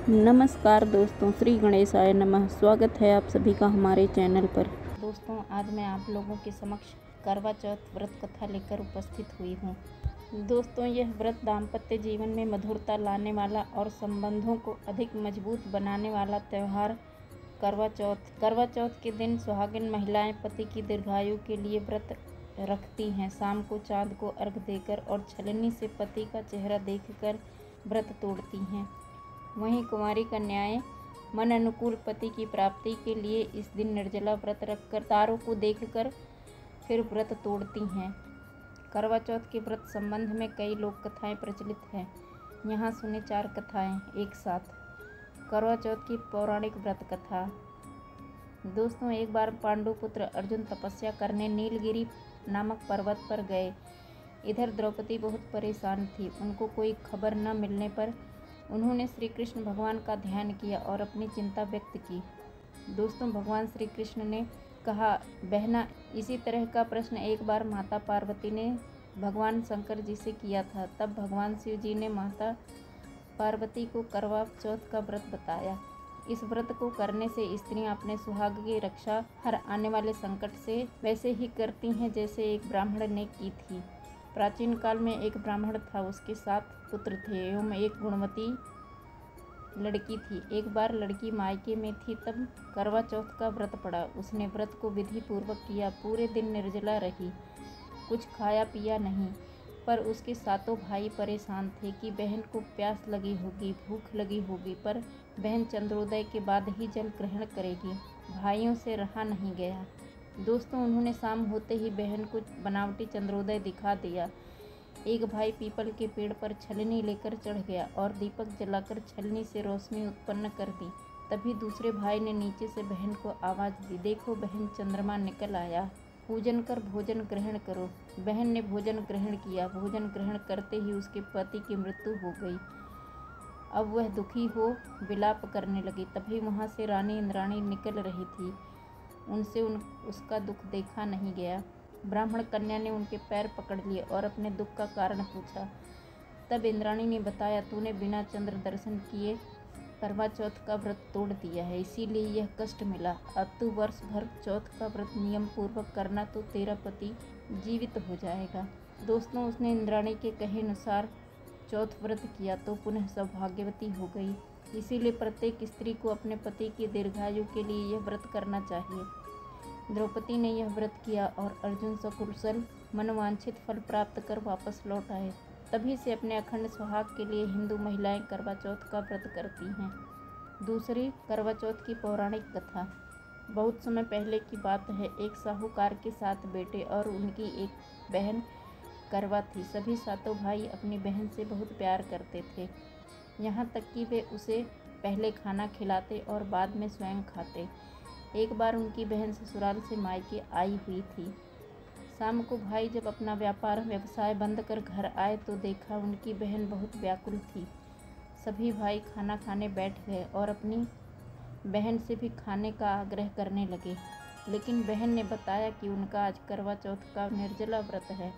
नमस्कार दोस्तों, श्री गणेशाय नमः। स्वागत है आप सभी का हमारे चैनल पर। दोस्तों, आज मैं आप लोगों के समक्ष करवा चौथ व्रत कथा लेकर उपस्थित हुई हूँ। दोस्तों, यह व्रत दाम्पत्य जीवन में मधुरता लाने वाला और संबंधों को अधिक मजबूत बनाने वाला त्यौहार करवा चौथ के दिन सुहागिन महिलाएं पति की दीर्घायु के लिए व्रत रखती हैं। शाम को चाँद को अर्घ्य देकर और छलनी से पति का चेहरा देखकर व्रत तोड़ती हैं। वहीं कुंवारी कन्याएं मन अनुकूल पति की प्राप्ति के लिए इस दिन निर्जला व्रत रखकर तारों को देखकर फिर व्रत तोड़ती हैं। करवा चौथ के व्रत संबंध में कई लोक कथाएं प्रचलित हैं। यहाँ सुने 4 कथाएं एक साथ। करवा चौथ की पौराणिक व्रत कथा। दोस्तों, एक बार पांडुपुत्र अर्जुन तपस्या करने नीलगिरी नामक पर्वत पर गए। इधर द्रौपदी बहुत परेशान थी। उनको कोई खबर न मिलने पर उन्होंने श्री कृष्ण भगवान का ध्यान किया और अपनी चिंता व्यक्त की। दोस्तों, भगवान श्री कृष्ण ने कहा, बहना, इसी तरह का प्रश्न एक बार माता पार्वती ने भगवान शंकर जी से किया था। तब भगवान शिव जी ने माता पार्वती को करवा चौथ का व्रत बताया। इस व्रत को करने से स्त्रियां अपने सुहाग की रक्षा हर आने वाले संकट से वैसे ही करती हैं जैसे एक ब्राह्मण ने की थी। प्राचीन काल में एक ब्राह्मण था, उसके 7 पुत्र थे एवं एक गुणवती लड़की थी। एक बार लड़की मायके में थी, तब करवा चौथ का व्रत पड़ा। उसने व्रत को विधि पूर्वक किया। पूरे दिन निर्जला रही, कुछ खाया पिया नहीं। पर उसके 7 भाई परेशान थे कि बहन को प्यास लगी होगी, भूख लगी होगी, पर बहन चंद्रोदय के बाद ही जल ग्रहण करेगी। भाइयों से रहा नहीं गया। दोस्तों, उन्होंने शाम होते ही बहन को बनावटी चंद्रोदय दिखा दिया। एक भाई पीपल के पेड़ पर छलनी लेकर चढ़ गया और दीपक जलाकर छलनी से रोशनी उत्पन्न कर दी। तभी दूसरे भाई ने नीचे से बहन को आवाज़ दी, देखो बहन, चंद्रमा निकल आया, पूजन कर भोजन ग्रहण करो। बहन ने भोजन ग्रहण किया। भोजन ग्रहण करते ही उसके पति की मृत्यु हो गई। अब वह दुखी हो विलाप करने लगी। तभी वहाँ से रानी इंद्राणी निकल रही थी। उनसे उसका दुख देखा नहीं गया। ब्राह्मण कन्या ने उनके पैर पकड़ लिए और अपने दुख का कारण पूछा। तब इंद्राणी ने बताया, तूने बिना चंद्र दर्शन किए करवा चौथ का व्रत तोड़ दिया है, इसीलिए यह कष्ट मिला। अब तू वर्ष भर चौथ का व्रत नियम पूर्वक करना तो तेरा पति जीवित हो जाएगा। दोस्तों, उसने इंद्राणी के कहे अनुसार चौथ व्रत किया तो पुनः सौभाग्यवती हो गई। इसीलिए प्रत्येक स्त्री को अपने पति की दीर्घायु के लिए यह व्रत करना चाहिए। द्रौपदी ने यह व्रत किया और अर्जुन सकुशल मनोवांछित फल प्राप्त कर वापस लौट आए। तभी से अपने अखंड सुहाग के लिए हिंदू महिलाएं करवा चौथ का व्रत करती हैं। दूसरी करवा चौथ की पौराणिक कथा। बहुत समय पहले की बात है। एक साहूकार के 7 बेटे और उनकी एक बहन करवा थी। सभी 7 भाई अपनी बहन से बहुत प्यार करते थे, यहाँ तक कि वे उसे पहले खाना खिलाते और बाद में स्वयं खाते। एक बार उनकी बहन ससुराल से मायके आई हुई थी। शाम को भाई जब अपना व्यवसाय बंद कर घर आए तो देखा उनकी बहन बहुत व्याकुल थी। सभी भाई खाना खाने बैठ गए और अपनी बहन से भी खाने का आग्रह करने लगे, लेकिन बहन ने बताया कि उनका आज करवा चौथ का निर्जला व्रत है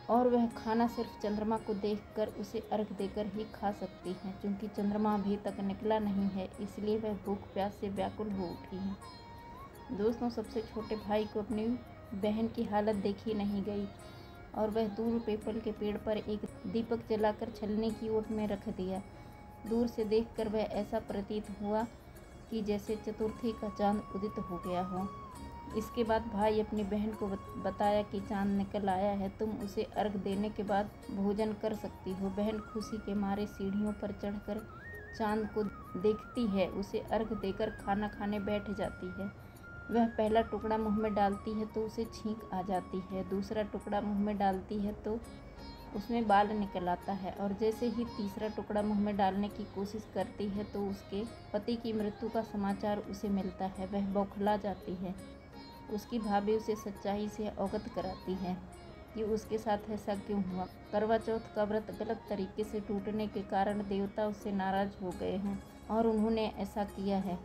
और वह खाना सिर्फ चंद्रमा को देखकर उसे अर्घ्य देकर ही खा सकती हैं। क्योंकि चंद्रमा अभी तक निकला नहीं है, इसलिए वह भूख प्यास से व्याकुल हो उठी हैं। दोस्तों, सबसे छोटे भाई को अपनी बहन की हालत देखी नहीं गई और वह दूर पीपल के पेड़ पर एक दीपक जलाकर छलनी की ओट में रख दिया। दूर से देखकर वह ऐसा प्रतीत हुआ कि जैसे चतुर्थी का चांद उदित हो गया हो। इसके बाद भाई अपनी बहन को बताया कि चांद निकल आया है, तुम उसे अर्घ देने के बाद भोजन कर सकती हो। बहन खुशी के मारे सीढ़ियों पर चढ़कर चांद को देखती है, उसे अर्घ देकर खाना खाने बैठ जाती है। वह पहला टुकड़ा मुंह में डालती है तो उसे छींक आ जाती है, दूसरा टुकड़ा मुंह में डालती है तो उसमें बाल निकल आता है और जैसे ही तीसरा टुकड़ा मुंह में डालने की कोशिश करती है तो उसके पति की मृत्यु का समाचार उसे मिलता है। वह बौखला जाती है। उसकी भाभी उसे सच्चाई से अवगत कराती है कि उसके साथ ऐसा क्यों हुआ। करवा चौथ का व्रत गलत तरीके से टूटने के कारण देवता उससे नाराज हो गए हैं और उन्होंने ऐसा किया है।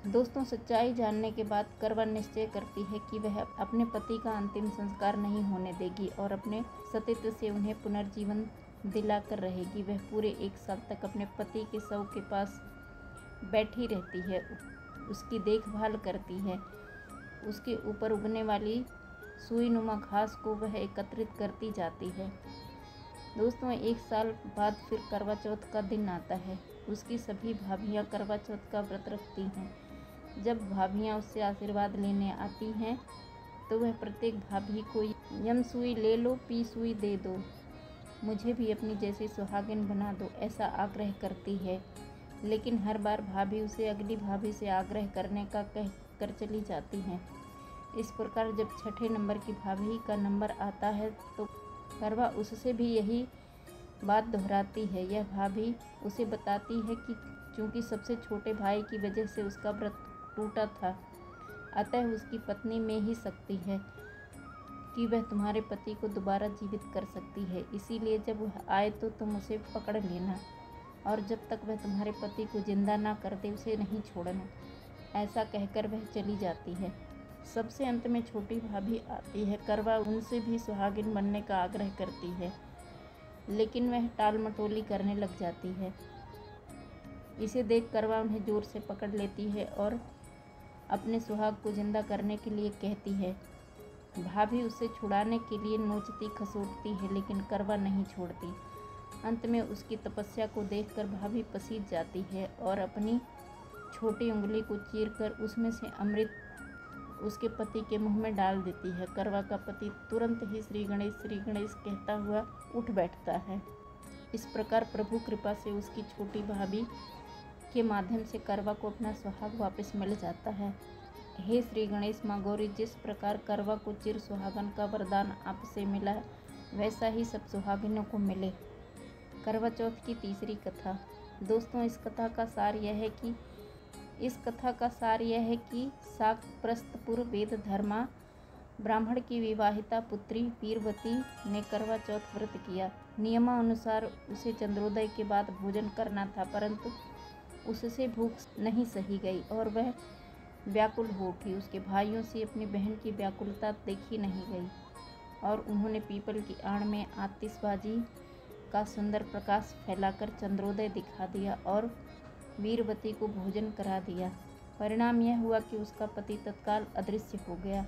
दोस्तों, सच्चाई जानने के बाद करवा निश्चय करती है कि वह अपने पति का अंतिम संस्कार नहीं होने देगी और अपने सतीत्व से उन्हें पुनर्जीवन दिलाकर रहेगी। वह पूरे 1 साल तक अपने पति के शव के पास बैठी रहती है, उसकी देखभाल करती है। उसके ऊपर उगने वाली सुई नुमा घास को वह एकत्रित करती जाती है। दोस्तों, 1 साल बाद फिर करवा चौथ का दिन आता है। उसकी सभी भाभियाँ करवा चौथ का व्रत रखती हैं। जब भाभियाँ उससे आशीर्वाद लेने आती हैं तो वह प्रत्येक भाभी को यम सुई ले लो, पी सुई दे दो, मुझे भी अपनी जैसी सुहागिन बना दो, ऐसा आग्रह करती है। लेकिन हर बार भाभी उसे अगली भाभी से आग्रह करने का कह कर चली जाती हैं। इस प्रकार जब 6ठे नंबर की भाभी का नंबर आता है तो करवा उससे भी यही बात दोहराती है। यह भाभी उसे बताती है कि चूँकि सबसे छोटे भाई की वजह से उसका व्रत टूटा था, अतः उसकी पत्नी में ही शक्ति है कि वह तुम्हारे पति को दोबारा जीवित कर सकती है। इसीलिए जब वह आए तो तुम उसे पकड़ लेना, और जब तक वह तुम्हारे पति को जिंदा ना कर दे उसे नहीं छोड़ना। ऐसा कहकर वह चली जाती है। सबसे अंत में छोटी भाभी आती है। करवा उनसे भी सुहागिन बनने का आग्रह करती है, लेकिन वह टाल मटोली करने लग जाती है। इसे देख करवा उन्हें जोर से पकड़ लेती है और अपने सुहाग को जिंदा करने के लिए कहती है। भाभी उसे छुड़ाने के लिए नोचती खसोटती है, लेकिन करवा नहीं छोड़ती। अंत में उसकी तपस्या को देखकर भाभी पसीज जाती है और अपनी छोटी उंगली को चीरकर उसमें से अमृत उसके पति के मुंह में डाल देती है। करवा का पति तुरंत ही श्री गणेश कहता हुआ उठ बैठता है। इस प्रकार प्रभु कृपा से उसकी छोटी भाभी के माध्यम से करवा को अपना सुहाग वापस मिल जाता है। हे श्री गणेश माँ गौरी, जिस प्रकार करवा को चिर सुहागन का वरदान आपसे मिला, वैसा ही सब सुहागिनों को मिले। करवा चौथ की तीसरी कथा। दोस्तों, इस कथा का सार यह है कि शाकप्रस्थपुर वेद धर्मा ब्राह्मण की विवाहिता पुत्री वीरवती ने करवा चौथ व्रत किया। नियमानुसार उसे चंद्रोदय के बाद भोजन करना था, परंतु उससे भूख नहीं सही गई और वह व्याकुल हो उठी। उसके भाइयों से अपनी बहन की व्याकुलता देखी नहीं गई और उन्होंने पीपल की आड़ में आतिशबाजी का सुंदर प्रकाश फैलाकर चंद्रोदय दिखा दिया और वीरवती को भोजन करा दिया। परिणाम यह हुआ कि उसका पति तत्काल अदृश्य हो गया।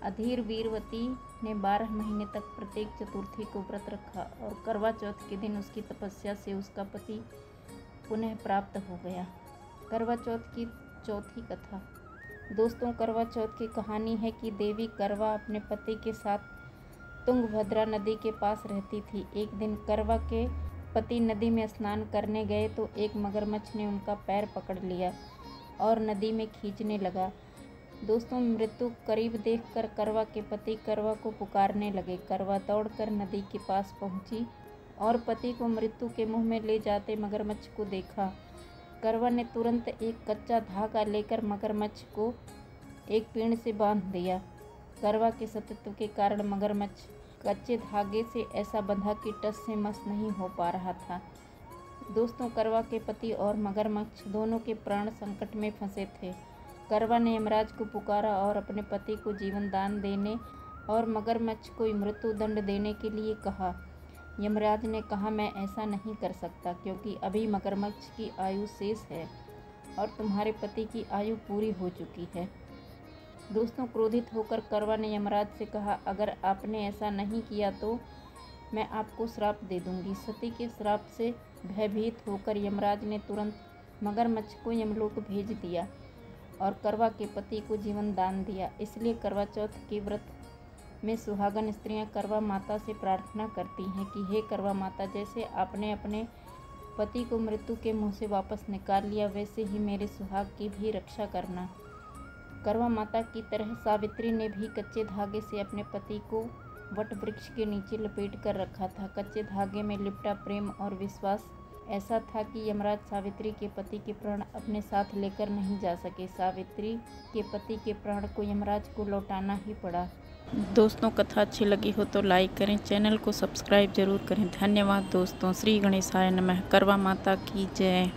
अधीर वीरवती ने 12 महीने तक प्रत्येक चतुर्थी को व्रत रखा और करवा चौथ के दिन उसकी तपस्या से उसका पति पुनः प्राप्त हो गया। करवा चौथ की चौथी कथा। दोस्तों, करवा चौथ की कहानी है कि देवी करवा अपने पति के साथ तुंगभद्रा नदी के पास रहती थी। एक दिन करवा के पति नदी में स्नान करने गए तो एक मगरमच्छ ने उनका पैर पकड़ लिया और नदी में खींचने लगा। दोस्तों, मृत्यु करीब देखकर करवा के पति करवा को पुकारने लगे। करवा दौड़कर नदी के पास पहुंची और पति को मृत्यु के मुंह में ले जाते मगरमच्छ को देखा। करवा ने तुरंत एक कच्चा धागा लेकर मगरमच्छ को एक पेड़ से बांध दिया। करवा के सतीत्व के कारण मगरमच्छ कच्चे धागे से ऐसा बंधा कि टस से मस नहीं हो पा रहा था। दोस्तों, करवा के पति और मगरमच्छ दोनों के प्राण संकट में फंसे थे। करवा ने यमराज को पुकारा और अपने पति को जीवन दान देने और मगरमच्छ को मृत्यु दंड देने के लिए कहा। यमराज ने कहा, मैं ऐसा नहीं कर सकता क्योंकि अभी मगरमच्छ की आयु शेष है और तुम्हारे पति की आयु पूरी हो चुकी है। दोस्तों, क्रोधित होकर करवा ने यमराज से कहा, अगर आपने ऐसा नहीं किया तो मैं आपको श्राप दे दूंगी। सती के श्राप से भयभीत होकर यमराज ने तुरंत मगरमच्छ को यमलोक भेज दिया और करवा के पति को जीवन दान दिया। इसलिए करवा चौथ के व्रत में सुहागन स्त्रियां करवा माता से प्रार्थना करती हैं कि हे करवा माता, जैसे आपने अपने पति को मृत्यु के मुंह से वापस निकाल लिया, वैसे ही मेरे सुहाग की भी रक्षा करना। करवा माता की तरह सावित्री ने भी कच्चे धागे से अपने पति को वट वृक्ष के नीचे लपेट कर रखा था। कच्चे धागे में लिपटा प्रेम और विश्वास ऐसा था कि यमराज सावित्री के पति के प्राण अपने साथ लेकर नहीं जा सके। सावित्री के पति के प्राण को यमराज को लौटाना ही पड़ा। दोस्तों, कथा अच्छी लगी हो तो लाइक करें, चैनल को सब्सक्राइब जरूर करें। धन्यवाद दोस्तों। श्री गणेशाय नमः। करवा माता की जय।